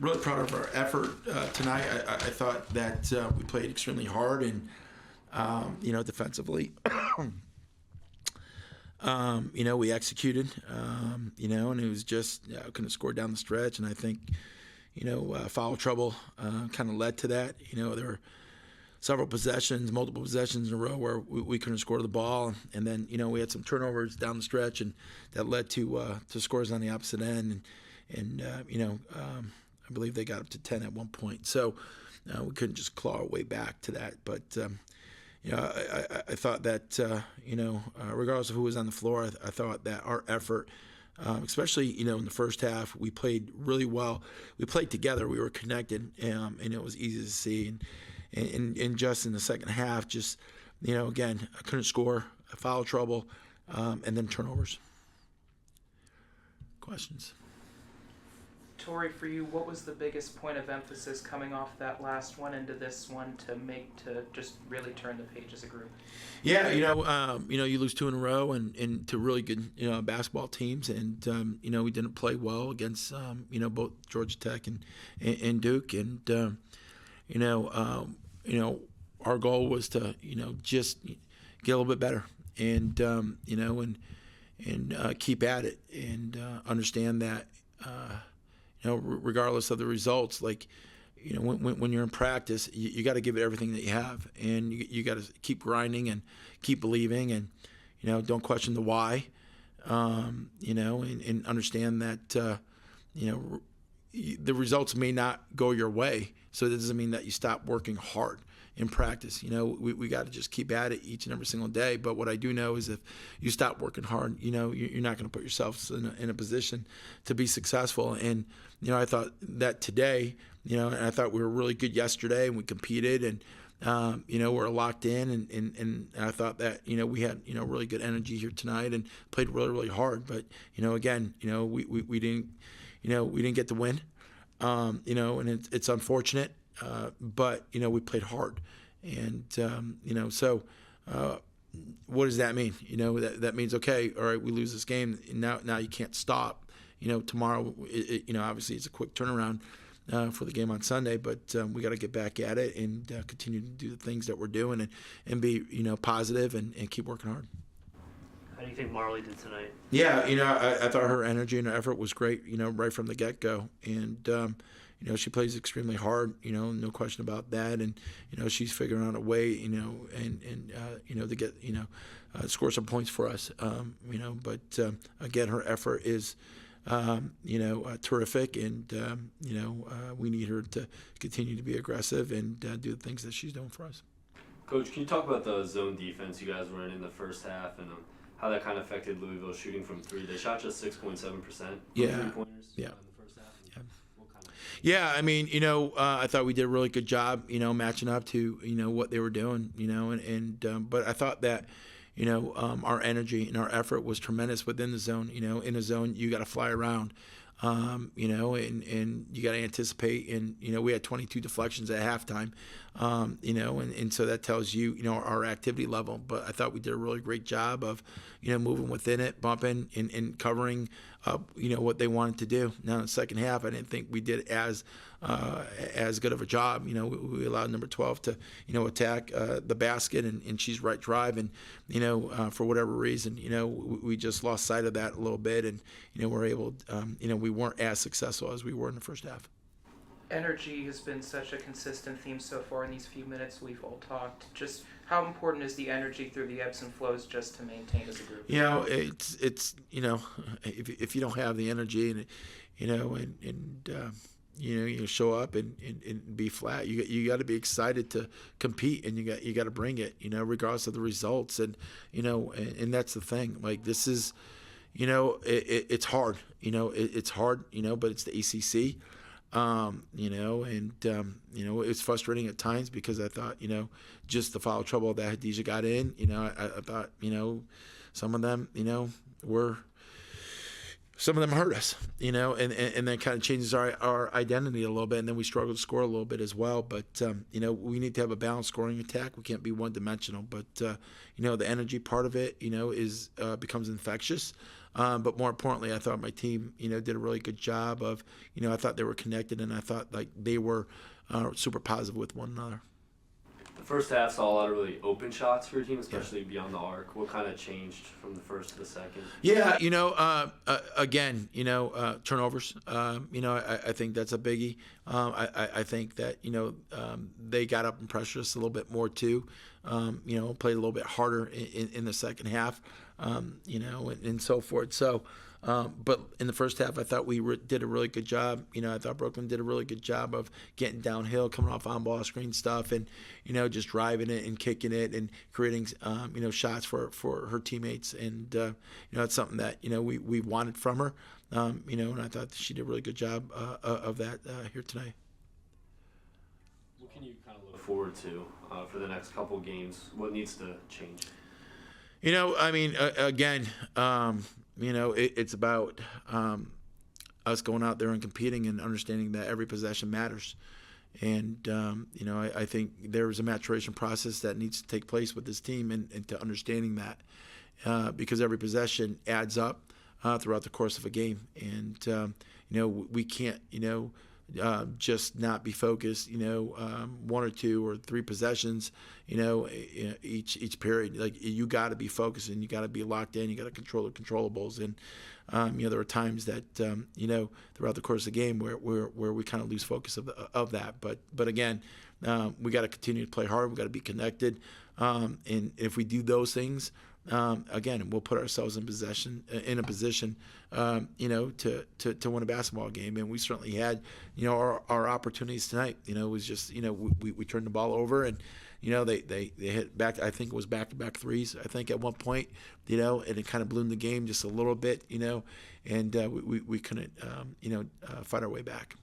really proud of our effort tonight. I thought that we played extremely hard and, defensively. We executed, and it was just couldn't have scored down the stretch. And I think, foul trouble kind of led to that. There were several possessions, multiple possessions in a row where we couldn't score the ball. And then, we had some turnovers down the stretch, and that led to scores on the opposite end. And I believe they got up to 10 at one point. So we couldn't just claw our way back to that. But, I thought that, regardless of who was on the floor, I thought that our effort, especially, in the first half, we played really well. We played together. We were connected, and it was easy to see. And just in the second half, just, again, I couldn't score, foul trouble, and then turnovers. Questions? Tory, for you, what was the biggest point of emphasis coming off that last one into this one to just really turn the page as a group? Yeah, you lose two in a row and to really good basketball teams, and we didn't play well against both Georgia Tech and Duke, and our goal was to just get a little bit better, and keep at it, and understand that. Regardless of the results, like, when you're in practice, you got to give it everything that you have, and you got to keep grinding and keep believing, and, don't question the why, and understand that, the results may not go your way. So that doesn't mean that you stop working hard in practice. We got to just keep at it each and every single day. But what I do know is if you stop working hard, you're not going to put yourself in a position to be successful. And, I thought that today, and I thought we were really good yesterday, and we competed, and, we're locked in. And I thought that, we had, really good energy here tonight and played really, really hard. But, again, we didn't, we didn't get the win. And it's unfortunate, but, we played hard. And, so what does that mean? That means, okay, all right, we lose this game. Now you can't stop. Tomorrow, obviously it's a quick turnaround for the game on Sunday, but we got to get back at it and continue to do the things that we're doing and be, positive and keep working hard. How do you think Marley did tonight? Yeah, I thought her energy and her effort was great, right from the get-go. And, she plays extremely hard, no question about that. And, she's figuring out a way, to get, score some points for us, But, again, her effort is, terrific. And, we need her to continue to be aggressive and do the things that she's doing for us. Coach, can you talk about the zone defense you guys were in the first half and how that kind of affected Louisville shooting from three? They shot just 6.7% three-pointers in the first half. Yeah. What kind of... Yeah, I mean, I thought we did a really good job, matching up to, what they were doing, but I thought that, our energy and our effort was tremendous within the zone. In a zone, you got to fly around. And you got to anticipate. And, we had 22 deflections at halftime, and so that tells you, our activity level. But I thought we did a really great job of, moving within it, bumping and covering up, what they wanted to do. Now in the second half, I didn't think we did as good of a job. We allowed number 12 to, attack the basket and she's right drive. And, for whatever reason, we just lost sight of that a little bit. And, we're able, we weren't as successful as we were in the first half. Energy has been such a consistent theme so far in these few minutes we've all talked. Just how important is the energy through the ebbs and flows just to maintain as a group? It's if you don't have the energy and you show up and be flat, you got to be excited to compete, and you got to bring it, regardless of the results, and that's the thing. Like, this is, it's hard, it's hard, but it's the ACC. It's frustrating at times because I thought, just the foul trouble that Hadijah got in, I thought, some of them, some of them hurt us, and that kind of changes our identity a little bit, and then we struggle to score a little bit as well. But, we need to have a balanced scoring attack. We can't be one-dimensional. But, the energy part of it, is becomes infectious. But more importantly, I thought my team, did a really good job of, I thought they were connected, and I thought like they were super positive with one another. The first half saw a lot of really open shots for your team, especially beyond the arc. What kind of changed from the first to the second? Yeah, again, turnovers. I think that's a biggie. I think that they got up and pressured us a little bit more too. Played a little bit harder in the second half. And so forth. So, but in the first half, I thought we did a really good job. I thought Brooklyn did a really good job of getting downhill, coming off on-ball screen stuff, and just driving it and kicking it and creating shots for her teammates. And that's something that we wanted from her. And I thought she did a really good job of that here tonight. What can you kind of look forward to for the next couple games? What needs to change? Again, it's about us going out there and competing and understanding that every possession matters. And, I think there's a maturation process that needs to take place with this team and to understanding that because every possession adds up throughout the course of a game. And, we can't, just not be focused, one or two or three possessions, each period. Like you got to be focused and you got to be locked in. You got to control the controllables. And there are times that throughout the course of the game where we kind of lose focus of that. But again, we got to continue to play hard. We got to be connected. And if we do those things, again, we'll put ourselves in a position, to win a basketball game. And we certainly had, our opportunities tonight. It was just, we turned the ball over and, they hit back. I think it was back-to-back threes. I think at one point, and it kind of ballooned the game just a little bit, and we couldn't, fight our way back.